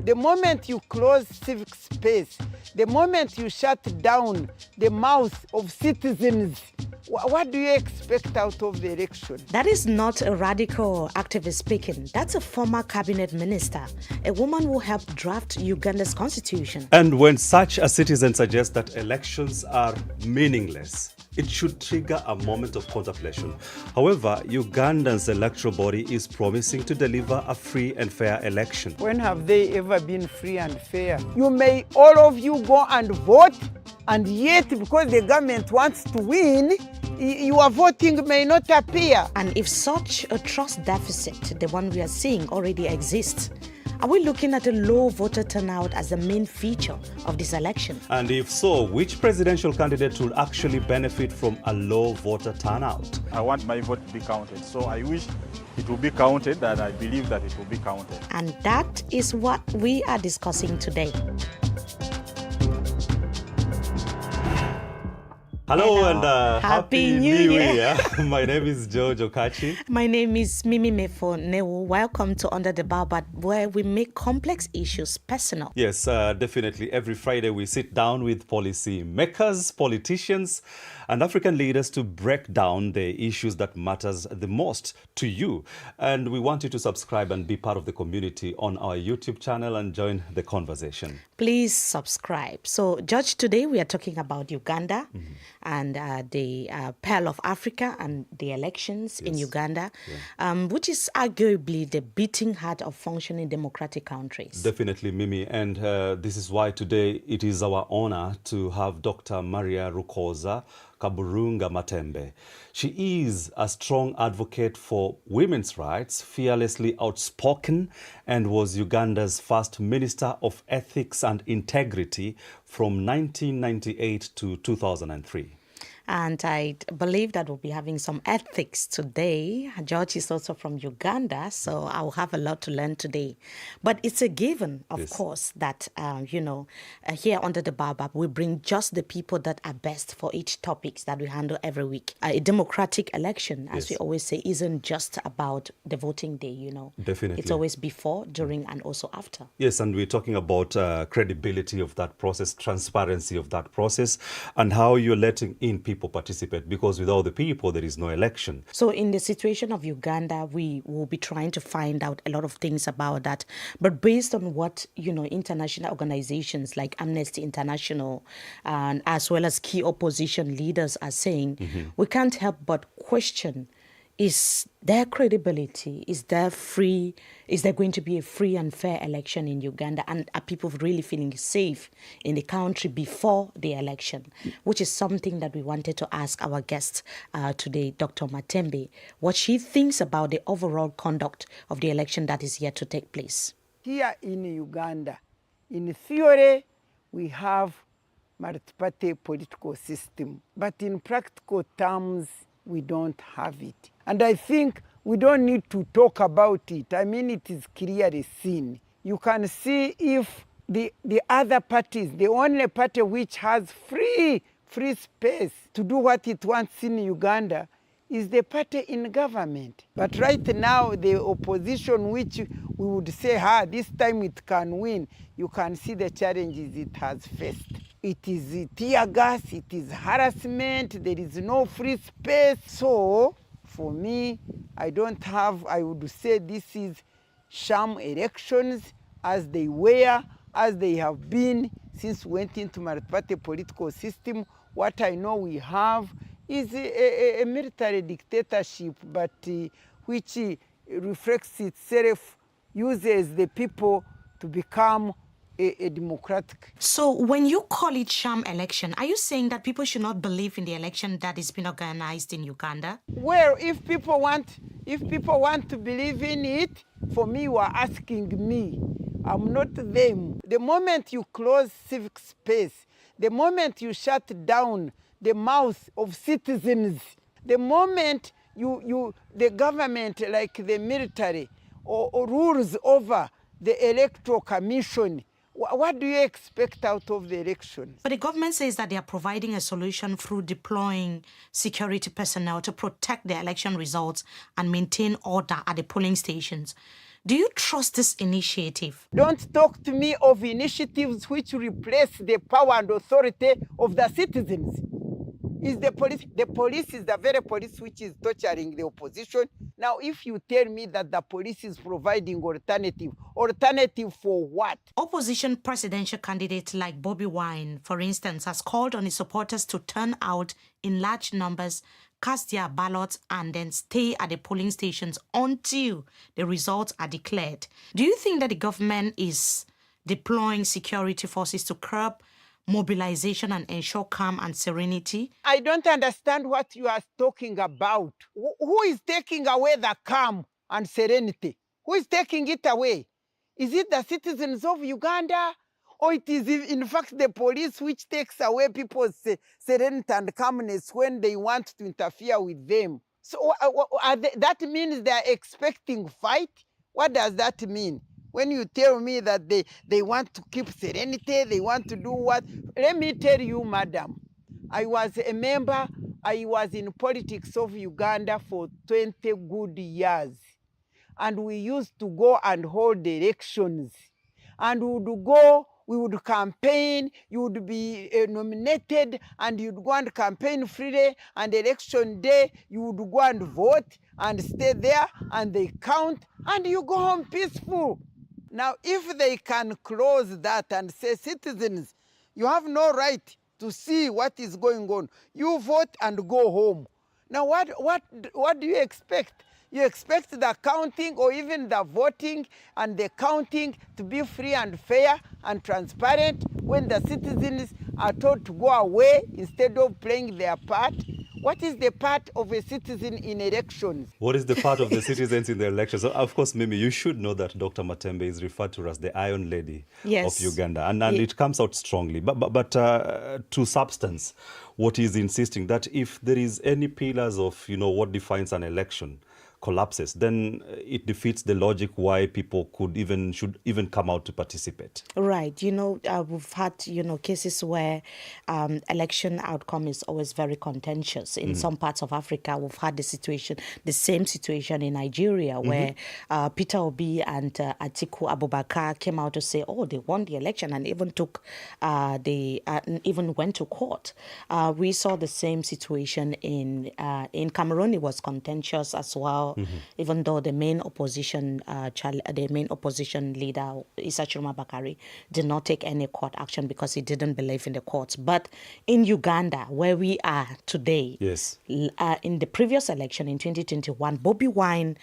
The moment you close civic space, the moment you shut down the mouth of citizens, what do you expect out of the election? That is not a radical activist speaking. That's a former cabinet minister, a woman who helped draft Uganda's constitution. And when such a citizen suggests that elections are meaningless, it should trigger a moment of contemplation. However, Uganda's electoral body is promising to deliver a free and fair election. When have they ever been free and fair? You may all of you go and vote, and yet because the government wants to win, your voting may not appear. And if such a trust deficit, the one we are seeing, already exists, are we looking at a low voter turnout as the main feature of this election? And if so, which presidential candidate will actually benefit from a low voter turnout? I want my vote to be counted, so I wish it will be counted, and I believe that it will be counted. And that is what we are discussing today. Hello and Happy New Year. My name is George Okachi. My name is Mimi Mefo Newu. Welcome to Under the Baobab, where we make complex issues personal. Yes, definitely. Every Friday we sit down with policy makers, politicians, and African leaders to break down the issues that matters the most to you. And we want you to subscribe and be part of the community on our YouTube channel and join the conversation. Please subscribe. So, George, today we are talking about Uganda and the Pearl of Africa and the elections in Uganda, which is arguably the beating heart of functioning democratic countries. Definitely, Mimi. And this is why today it is our honor to have Dr. Maria Rukoza Kaburunga Matembe. She is a strong advocate for women's rights, fearlessly outspoken, and was Uganda's first Minister of Ethics and Integrity from 1998 to 2003. And I believe that we'll be having some ethics today. George is also from Uganda, so I'll have a lot to learn today. But it's a given, of course, that, here under the Baobab, we bring just the people that are best for each topics that we handle every week. A democratic election, as we always say, isn't just about the voting day, Definitely. It's always before, during, and also after. Yes, and we're talking about credibility of that process, transparency of that process, and how you're letting in people participate, because without the people, there is no election. So in the situation of Uganda, we will be trying to find out a lot of things about that. But based on what, international organizations like Amnesty International and as well as key opposition leaders are saying, we can't help but question, is there credibility? Is there going to be a free and fair election in Uganda? And are people really feeling safe in the country before the election? Which is something that we wanted to ask our guest today, Dr. Matembe, what she thinks about the overall conduct of the election that is yet to take place. Here in Uganda, in theory, we have multi-party political system, but in practical terms, we don't have it. And I think we don't need to talk about it. I mean, it is clearly seen. You can see if the other parties, the only party which has free space to do what it wants in Uganda is the party in government. But right now, the opposition, which we would say, this time it can win, you can see the challenges it has faced. It is tear gas, it is harassment, there is no free space. So, for me, I would say this is sham elections as they were, as they have been since we went into multi-party political system. What I know we have is a military dictatorship, but which reflects itself, uses the people to become a democratic. So when you call it sham election, are you saying that people should not believe in the election that is being organized in Uganda? Well, if people want to believe in it, for me, you are asking me. I'm not them. The moment you close civic space, the moment you shut down the mouth of citizens, the moment the government, like the military, or rules over the electoral commission, what do you expect out of the election? But the government says that they are providing a solution through deploying security personnel to protect the election results and maintain order at the polling stations. Do you trust this initiative? Don't talk to me of initiatives which replace the power and authority of the citizens. Is the police is the very police which is torturing the opposition. Now, if you tell me that the police is providing alternative for what? Opposition presidential candidate like Bobi Wine, for instance, has called on his supporters to turn out in large numbers, cast their ballots, and then stay at the polling stations until the results are declared. Do you think that the government is deploying security forces to curb mobilization and ensure calm and serenity? I don't understand what you are talking about. Who is taking away the calm and serenity? Who is taking it away? Is it the citizens of Uganda? Or it is in fact the police which takes away people's serenity and calmness when they want to interfere with them? So that means they are expecting fight? What does that mean? When you tell me that they want to keep serenity, they want to do what? Let me tell you, madam, I was a member, I was in politics of Uganda for 20 good years. And we used to go and hold elections. And we would go, we would campaign, you would be nominated, and you'd go and campaign freely, and election day, you would go and vote, and stay there, and they count, and you go home peaceful. Now, if they can close that and say, citizens, you have no right to see what is going on. You vote and go home. Now, what do you expect? You expect the counting or even the voting and the counting to be free and fair and transparent when the citizens are told to go away instead of playing their part? What is the part of a citizen in elections? What is the part of the citizens in the elections? So, of course, Mimi, you should know that Dr. Matembe is referred to as the Iron Lady Yes. of Uganda, and it comes out strongly. But to substance, what is insisting that if there is any pillars of what defines an election collapses, then it defeats the logic why people should even come out to participate. Right. We've had, cases where election outcome is always very contentious. In some parts of Africa, we've had the same situation in Nigeria, where Peter Obi and Atiku Abubakar came out to say, they won the election, and even even went to court. We saw the same situation in Cameroon. It was contentious as well. Even though the main opposition leader, Issa Chiroma Bakari, did not take any court action because he didn't believe in the courts. But in Uganda, where we are today, yes, in the previous election in 2021, Bobi Wine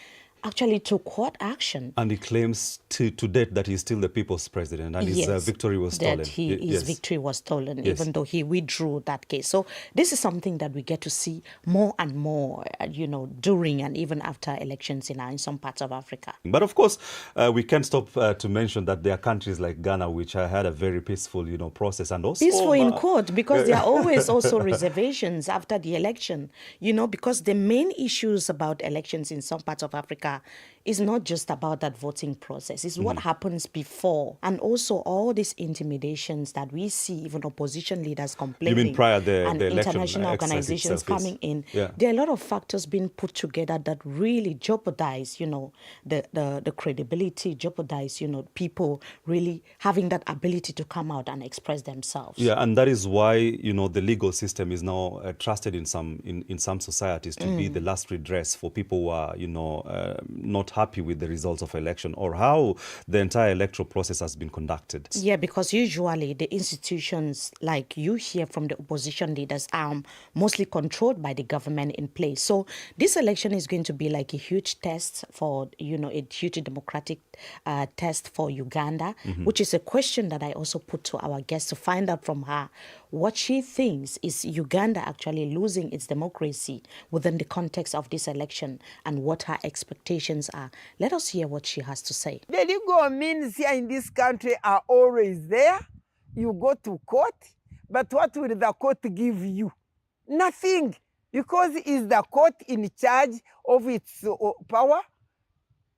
actually took court action. And he claims to date that he's still the people's president, and his victory was stolen. His victory was stolen, even though he withdrew that case. So this is something that we get to see more and more, during and even after elections in some parts of Africa. But of course, we can't stop to mention that there are countries like Ghana, which had a very peaceful, process, and also peaceful in court, because there are always also reservations after the election. Because the main issues about elections in some parts of Africa is not just about that voting process. It's what happens before, and also all these intimidations that we see, even opposition leaders complaining. You mean prior the international organizations coming in? Yeah. There are a lot of factors being put together that really jeopardize, the credibility, jeopardize, people really having that ability to come out and express themselves. Yeah, and that is why, the legal system is now trusted in some societies to be the last redress for people who are, not happy with the results of election or how the entire electoral process has been conducted. Yeah, because usually the institutions, like you hear from the opposition leaders, are mostly controlled by the government in place. So this election is going to be like a huge test for, a huge democratic test for Uganda, which is a question that I also put to our guest to find out from her what she thinks is Uganda actually losing its democracy within the context of this election and what her expectations are. Let us hear what she has to say. The legal means here in this country are always there. You go to court, but what will the court give you? Nothing, because is the court in charge of its power?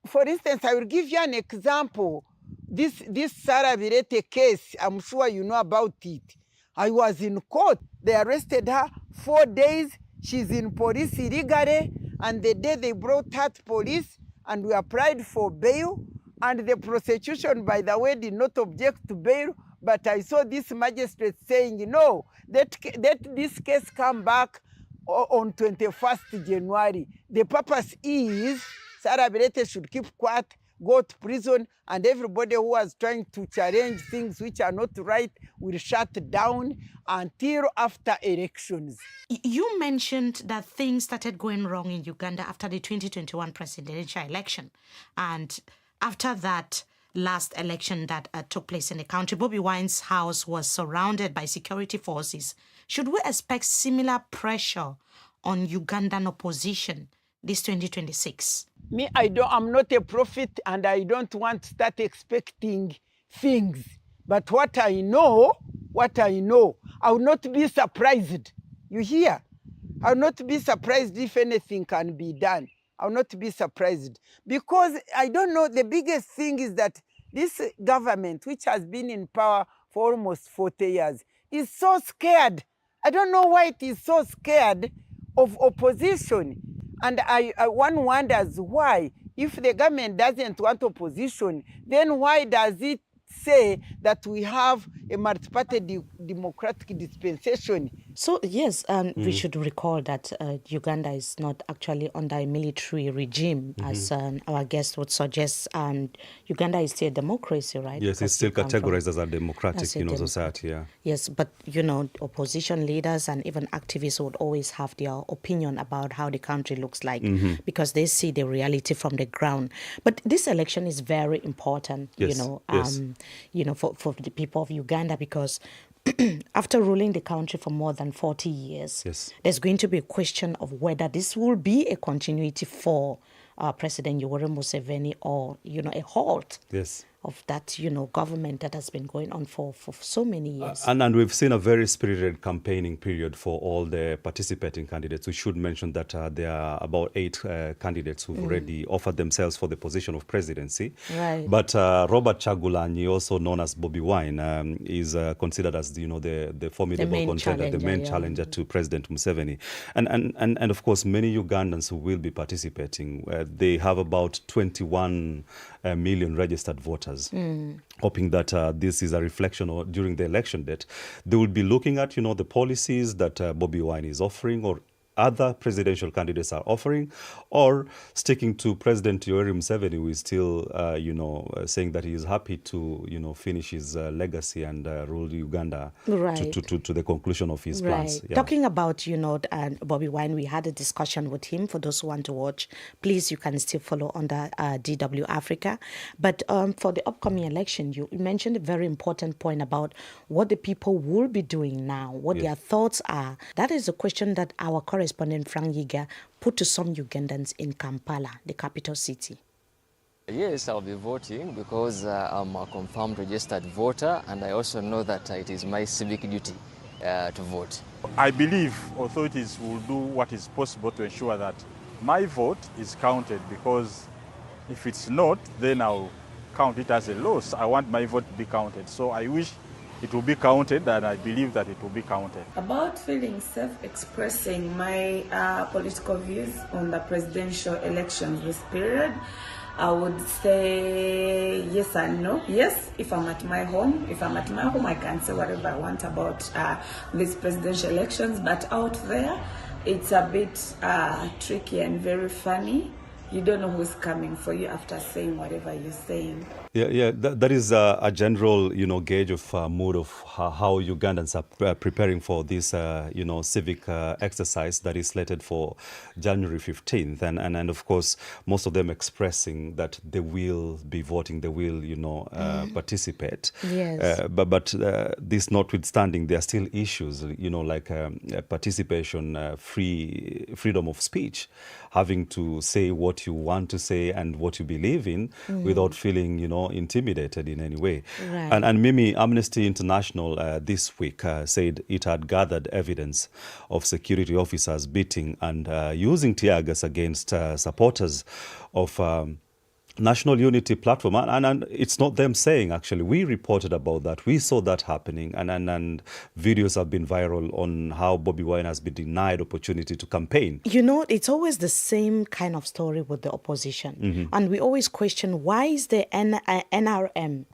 For instance, I will give you an example. This Sarah Birete case, I'm sure you know about it. I was in court. They arrested her 4 days. She's in police illegally. And the day they brought her to police and we applied for bail, And the prosecution, by the way, did not object to bail, but I saw this magistrate saying, no, let this case come back on 21st January. The purpose is Sarah Birete should keep quiet, go to prison, and everybody who was trying to challenge things which are not right will shut down until after elections. You mentioned that things started going wrong in Uganda after the 2021 presidential election. And after that last election that took place in the country, Bobi Wine's house was surrounded by security forces. Should we expect similar pressure on Ugandan opposition this 2026? Me, I'm not a prophet, and I don't want to start expecting things. But what I know, I will not be surprised. You hear? I will not be surprised if anything can be done. I will not be surprised. Because I don't know, the biggest thing is that this government, which has been in power for almost 40 years, is so scared. I don't know why it is so scared of opposition. And one wonders why. If the government doesn't want opposition, then why does it say that we have a multi-party democratic dispensation? So, yes, we should recall that Uganda is not actually under a military regime, as our guest would suggest. And Uganda is still a democracy, right? Yes, it's still categorized as a democratic society, yeah. Yes, but, opposition leaders and even activists would always have their opinion about how the country looks like because they see the reality from the ground. But this election is very important, yes. For the people of Uganda because after ruling the country for more than 40 years, there's going to be a question of whether this will be a continuity for President Yoweri Museveni or, a halt of that, government that has been going on for so many years. And we've seen a very spirited campaigning period for all the participating candidates. We should mention that there are about 8 candidates who've already offered themselves for the position of presidency. Right. But Robert Chagulanyi, also known as Bobi Wine, is considered as the formidable contender, the main challenger to President Museveni. And of course, many Ugandans who will be participating, they have about 21 million registered voters. Hoping that this is a reflection during the election date. They will be looking at, the policies that Bobi Wine is offering or other presidential candidates are offering, or sticking to President Yoweri Museveni, who is still, saying that he is happy to, finish his legacy and rule Uganda to the conclusion of his plans. Yeah. Talking about, Bobi Wine, we had a discussion with him. For those who want to watch, please, you can still follow under DW Africa. But for the upcoming election, you mentioned a very important point about what the people will be doing now, what their thoughts are. That is a question that our correspondent Frank Yiga put to some Ugandans in Kampala, the capital city. Yes, I'll be voting because I'm a confirmed registered voter, and I also know that it is my civic duty to vote. I believe authorities will do what is possible to ensure that my vote is counted, because if it's not, then I'll count it as a loss. I want my vote to be counted. So I wish it will be counted, and I believe that it will be counted. About feeling safe expressing my political views on the presidential elections this period, I would say yes and no. Yes, if I'm at my home. If I'm at my home, I can say whatever I want about these presidential elections. But out there, it's a bit tricky and very funny. You don't know who's coming for you after saying whatever you're saying. Yeah, that is a general, gauge of mood of how Ugandans are preparing for this, civic exercise that is slated for January 15th. And of course, most of them expressing that they will be voting, they will, participate. Yes. But this notwithstanding, there are still issues, like participation, freedom of speech, having to say what you want to say and what you believe in without feeling, intimidated in any way. Right. And Mimi, Amnesty International this week said it had gathered evidence of security officers beating and using tear gas against supporters of National Unity Platform, and it's not them saying, actually. We reported about that. We saw that happening, and videos have been viral on how Bobi Wine has been denied opportunity to campaign. You know, it's always the same kind of story with the opposition. And we always question, why is the NRM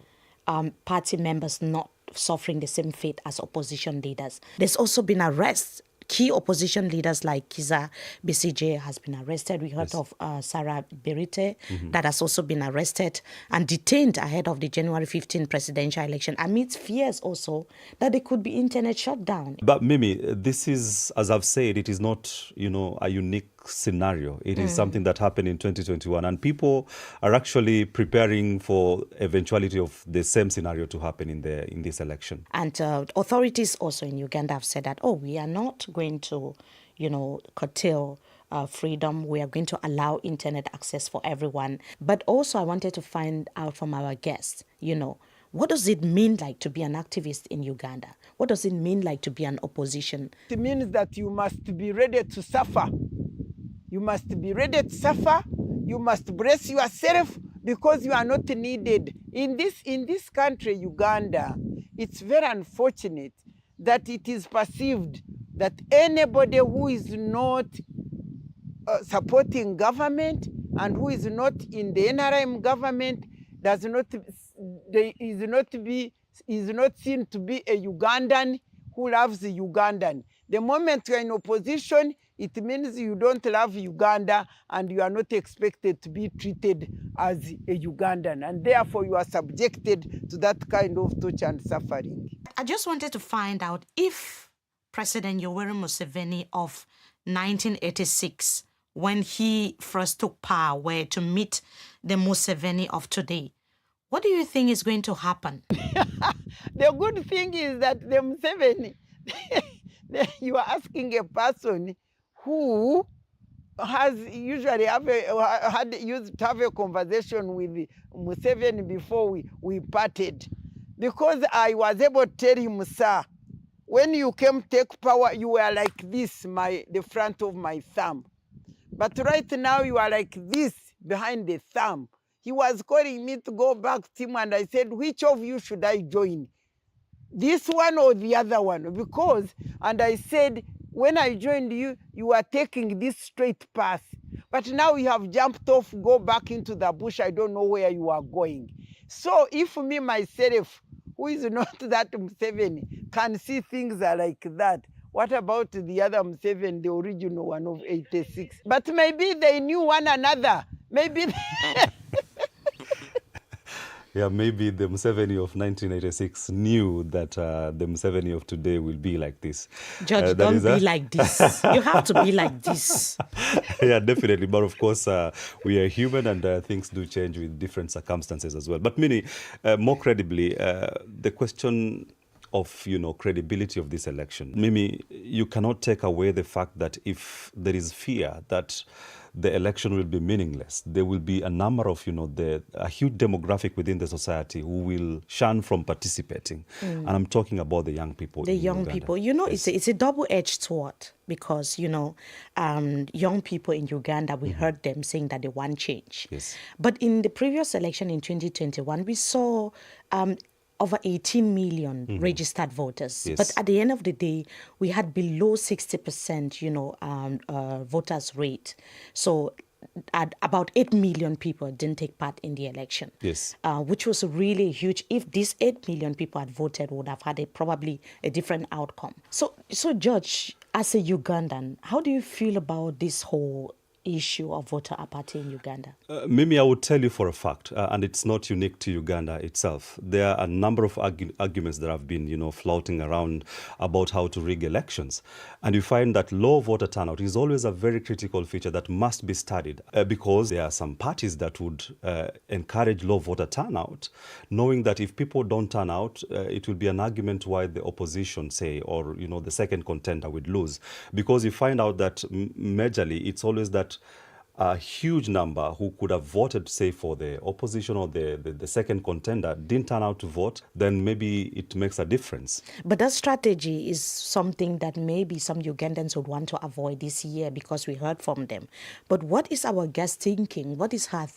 party members not suffering the same fate as opposition leaders? There's also been arrests. Key opposition leaders like Kiza BCJ has been arrested. We heard of Sarah Berite that has also been arrested and detained ahead of the January 15 presidential election, amidst fears also that there could be internet shutdown. But Mimi, this is, as I've said, it is not, a unique scenario. It is something that happened in 2021, and people are actually preparing for eventuality of the same scenario to happen in this election. And authorities also in Uganda have said that, we are not going to, curtail freedom. We are going to allow internet access for everyone. But also I wanted to find out from our guests, what does it mean like to be an activist in Uganda? What does it mean like to be an opposition? It means that you must be ready to suffer. You must be ready to suffer. You must brace yourself because you are not needed. In this country, Uganda, it's very unfortunate that it is perceived that anybody who is not supporting government and who is not in the NRM government is not seen to be a Ugandan who loves the Ugandan. The moment you are in opposition, it means you don't love Uganda and you are not expected to be treated as a Ugandan. And therefore you are subjected to that kind of torture and suffering. I just wanted to find out if President Yoweri Museveni of 1986, when he first took power, were to meet the Museveni of today, what do you think is going to happen? The good thing is that the Museveni, you are asking a person who has usually used to have a conversation with Museveni before we parted. Because I was able to tell him, sir, when you came to take power, you were like this, the front of my thumb. But right now you are like this, behind the thumb. He was calling me to go back to him, and I said, which of you should I join? This one or the other one? And I said, when I joined you, you were taking this straight path. But now you have jumped off, go back into the bush, I don't know where you are going. So if me, myself, who is not that Museveni, can see things are like that, what about the other Museveni, the original one of 86? But maybe they knew one another. Maybe Yeah, maybe the Museveni of 1986 knew that the Museveni of today will be like this. Judge, don't be like this. You have to be like this. Yeah, definitely. But of course, we are human, and things do change with different circumstances as well. But Mini, more credibly, the question of credibility of this election. Mimi, you cannot take away the fact that if there is fear that the election will be meaningless, there will be a number of a huge demographic within the society who will shun from participating. And I'm talking about the young people. The young Uganda. people, yes. It's a double-edged sword because young people in Uganda, we heard them saying that they want change. Yes. But in the previous election in 2021, we saw over 18 million registered voters. Yes. But at the end of the day, we had below 60%, voters rate. So about 8 million people didn't take part in the election. Yes. Which was really huge. If these 8 million people had voted, would have had probably a different outcome. So George, as a Ugandan, how do you feel about this whole issue of voter apathy in Uganda? Mimi, I would tell you for a fact, and it's not unique to Uganda itself. There are a number of arguments that have been, floating around about how to rig elections. And you find that low voter turnout is always a very critical feature that must be studied because there are some parties that would encourage low voter turnout, knowing that if people don't turn out, it will be an argument why the opposition, say, or, the second contender would lose. Because you find out that majorly it's always that a huge number who could have voted, say, for the opposition or the second contender didn't turn out to vote, then maybe it makes a difference. But that strategy is something that maybe some Ugandans would want to avoid this year because we heard from them. But what is our guest thinking? What is her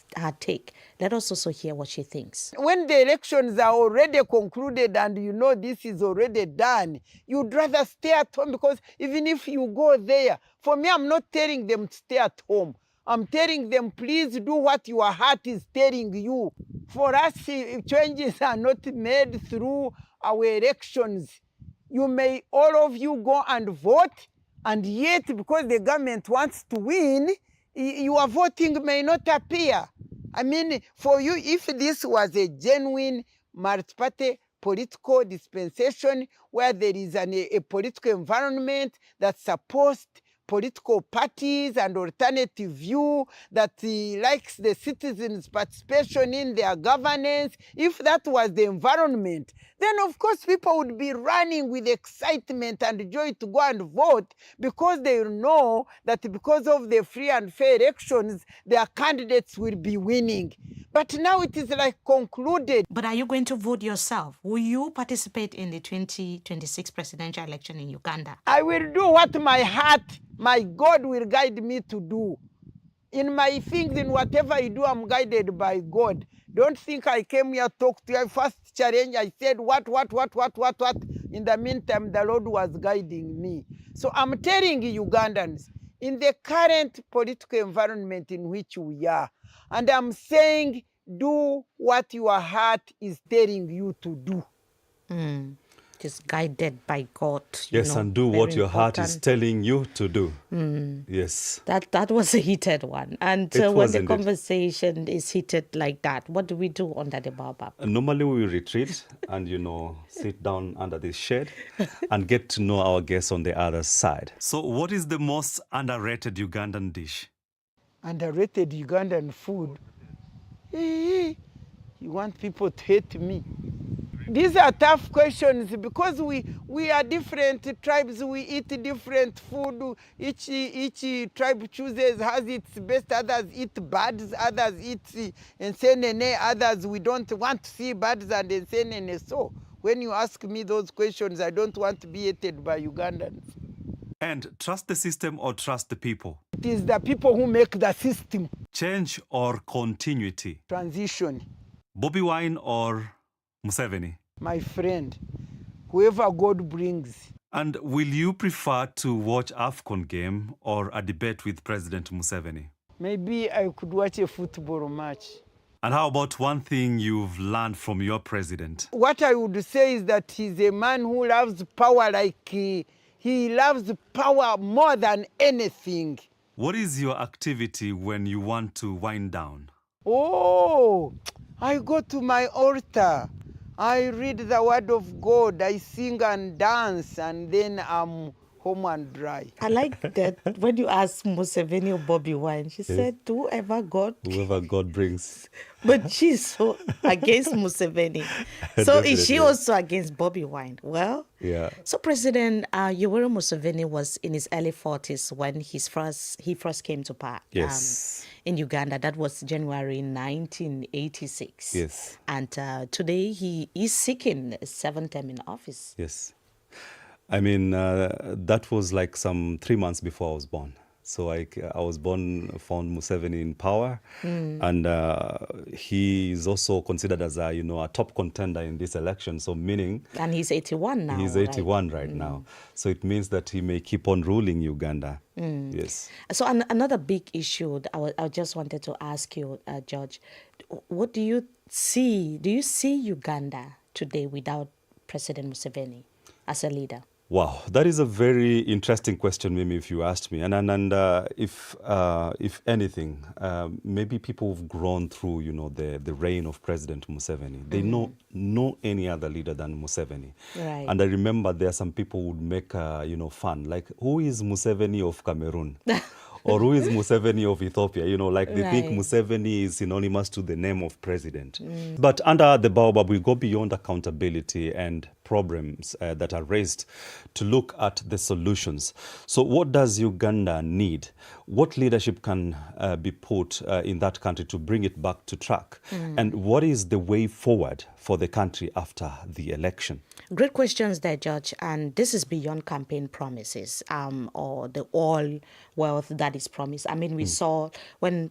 take? Let us also hear what she thinks. When the elections are already concluded and you know this is already done, you'd rather stay at home, because even if you go there, for me, I'm not telling them to stay at home. I'm telling them, please do what your heart is telling you. For us, changes are not made through our elections. You may, all of you, go and vote, and yet, because the government wants to win, your voting may not appear. I mean, for you, if this was a genuine multi-party political dispensation where there is a political environment that supports political parties and alternative view, that likes the citizens' participation in their governance, if that was the environment, then of course people would be running with excitement and joy to go and vote, because they know that because of the free and fair elections, their candidates will be winning. But now it is like concluded. But are you going to vote yourself? Will you participate in the 2026 presidential election in Uganda? I will do what my heart, my God will guide me to do. In my things, in whatever I do, I'm guided by God. Don't think I came here to talk to you. First challenge, I said what. In the meantime, the Lord was guiding me. So I'm telling Ugandans, in the current political environment in which we are, and I'm saying, do what your heart is telling you to do. Just guided by God. Yes, and do what your heart is telling you to do. Yes. That was a heated one. And when the conversation is heated like that, what do we do under the baobab? Normally we retreat and, sit down under this shade and get to know our guests on the other side. So what is the most underrated Ugandan dish? Underrated Ugandan food? You want people to hate me? These are tough questions, because we are different tribes. We eat different food. Each tribe has its best. Others eat birds. Others eat ensenene. Others, we don't want to see birds and ensenene. So when you ask me those questions, I don't want to be hated by Ugandans. And trust the system or trust the people? It is the people who make the system. Change or continuity? Transition. Bobi Wine or Museveni? My friend, whoever God brings. And will you prefer to watch AFCON game or a debate with President Museveni? Maybe I could watch a football match. And how about one thing you've learned from your president? What I would say is that he's a man who loves power like he loves power more than anything. What is your activity when you want to wind down? Oh, I go to my altar. I read the word of God. I sing and dance, and then I'm home and dry. I like that when you asked Museveni or Bobi Wine, she said, whoever God brings. But she's so against Museveni. So is she also against Bobi Wine? Well, yeah. So President Yoweri Museveni was in his early 40s when he first came to power. Yes. In Uganda. That was January 1986. Yes. And today he is seeking a 7th term in office. Yes. I mean, that was like some 3 months before I was born. So I was born, found Museveni in power, and he is also considered as a top contender in this election. So meaning, and he's 81 now. He's 81 right now. So it means that he may keep on ruling Uganda. Yes. So another big issue I just wanted to ask you, George, what do you see? Do you see Uganda today without President Museveni as a leader? Wow, that is a very interesting question, Mimi, if you asked me. And if anything, maybe people have grown through, the reign of President Museveni. They know no any other leader than Museveni. Right. And I remember there are some people who would make, fun, like, who is Museveni of Cameroon? Or who is Museveni of Ethiopia? They think Museveni is synonymous to the name of president. But under the baobab, we go beyond accountability and problems that are raised to look at the solutions. So what does Uganda need? What leadership can be put in that country to bring it back to track? And what is the way forward for the country after the election? Great questions there, Judge. And this is beyond campaign promises or the all wealth that is promised. I mean, we saw when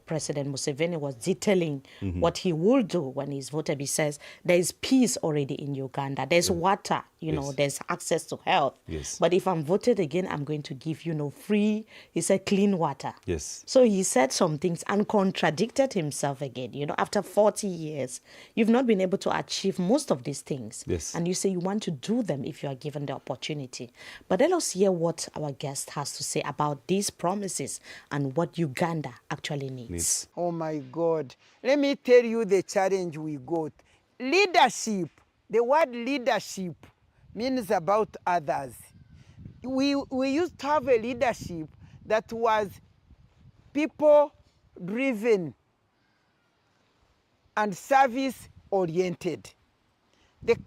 President Museveni was detailing what he will do when he's voted, he says there is peace already in Uganda. There's water, you know, there's access to health. Yes. But if I'm voted again, I'm going to give, you know, free, he said, clean water. Yes. So he said some things and contradicted himself again. You know, after 40 years, you've not been able to achieve most of these things. Yes. And you say you want to do them if you are given the opportunity. But let us hear what our guest has to say about these promises and what Uganda actually needs. Oh my God. Let me tell you the challenge we got. Leadership, the word leadership means about others. We used to have a leadership that was people driven and service oriented. The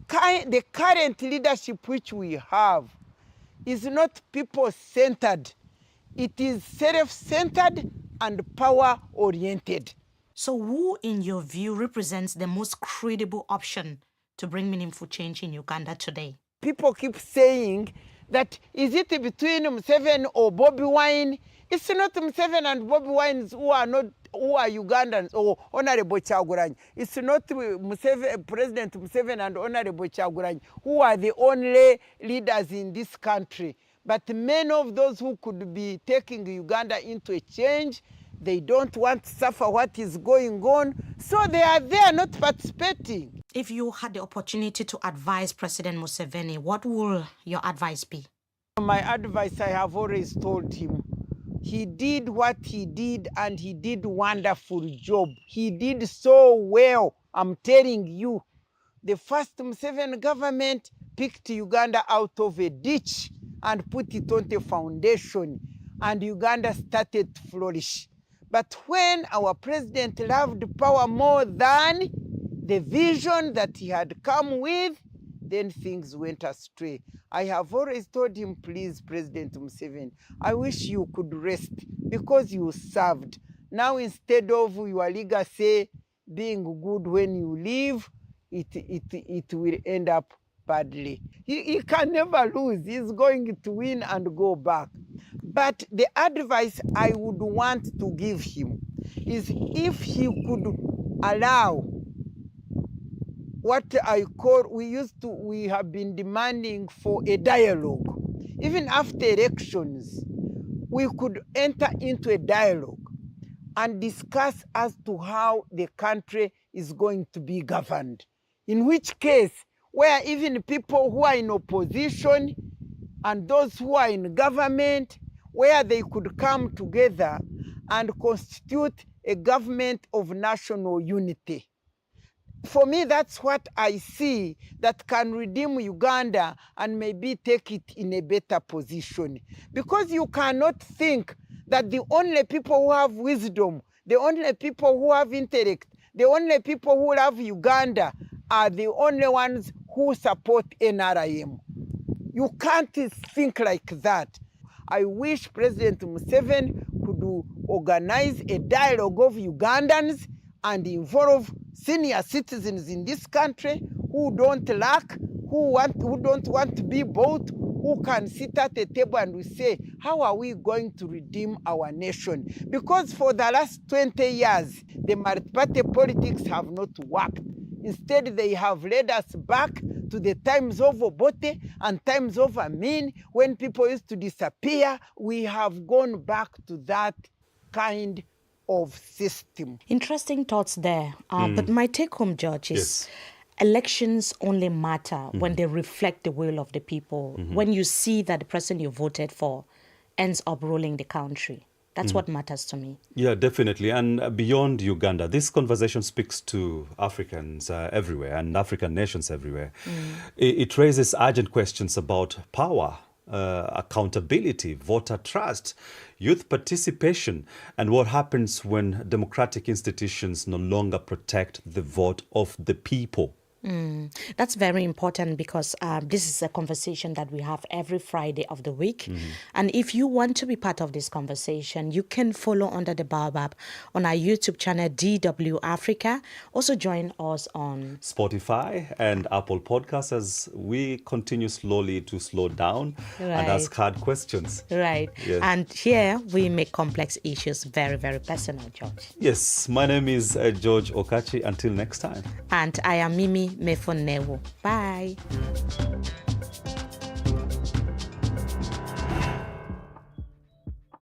current leadership which we have is not people-centered. It is self-centered and power-oriented. So who, in your view, represents the most credible option to bring meaningful change in Uganda today? People keep saying that, is it between Museveni or Bobi Wine? It's not Museveni and Bobi Wine who are Ugandans or Honorable Kyagulanyi. It's not President Museveni and Honorable Kyagulanyi who are the only leaders in this country. But many of those who could be taking Uganda into a change, they don't want to suffer what is going on, so they are there not participating. If you had the opportunity to advise President Museveni, what will your advice be? My advice, I have always told him, he did what he did and he did a wonderful job. He did so well, I'm telling you. The first Museveni government picked Uganda out of a ditch and put it on the foundation, and Uganda started to flourish. But when our president loved power more than the vision that he had come with, then things went astray. I have always told him, please, President Museveni, I wish you could rest because you served. Now, instead of your legacy being good when you leave, it will end up badly. He can never lose. He's going to win and go back. But the advice I would want to give him is if he could allow what I call, we have been demanding for a dialogue. Even after elections, we could enter into a dialogue and discuss as to how the country is going to be governed. In which case, where even people who are in opposition and those who are in government, where they could come together and constitute a government of national unity. For me, that's what I see that can redeem Uganda and maybe take it in a better position. Because you cannot think that the only people who have wisdom, the only people who have intellect, the only people who love Uganda are the only ones who support NRM. You can't think like that. I wish President Museveni could organize a dialogue of Ugandans and involve senior citizens in this country who don't lack, who don't want to be bought, who can sit at a table and we say, how are we going to redeem our nation? Because for the last 20 years, the multi-party politics have not worked. Instead, they have led us back to the times of Obote and times of Amin, when people used to disappear. We have gone back to that kind of system. Interesting thoughts there. But my take-home, Judge, is elections only matter when they reflect the will of the people. When you see that the person you voted for ends up ruling the country. That's what matters to me. Yeah, definitely. And beyond Uganda, this conversation speaks to Africans everywhere and African nations everywhere. It raises urgent questions about power, accountability, voter trust, youth participation, and what happens when democratic institutions no longer protect the vote of the people. That's very important because this is a conversation that we have every Friday of the week. And if you want to be part of this conversation, you can follow Under the Baobab on our YouTube channel, DW Africa. Also join us on Spotify and Apple Podcasts as we continue slowly to slow down and Right. ask hard questions. Right. Yes. And here we make complex issues very, very personal, George. Yes, my name is George Okachi. Until next time. And I am Mimi Mefonewu. Bye.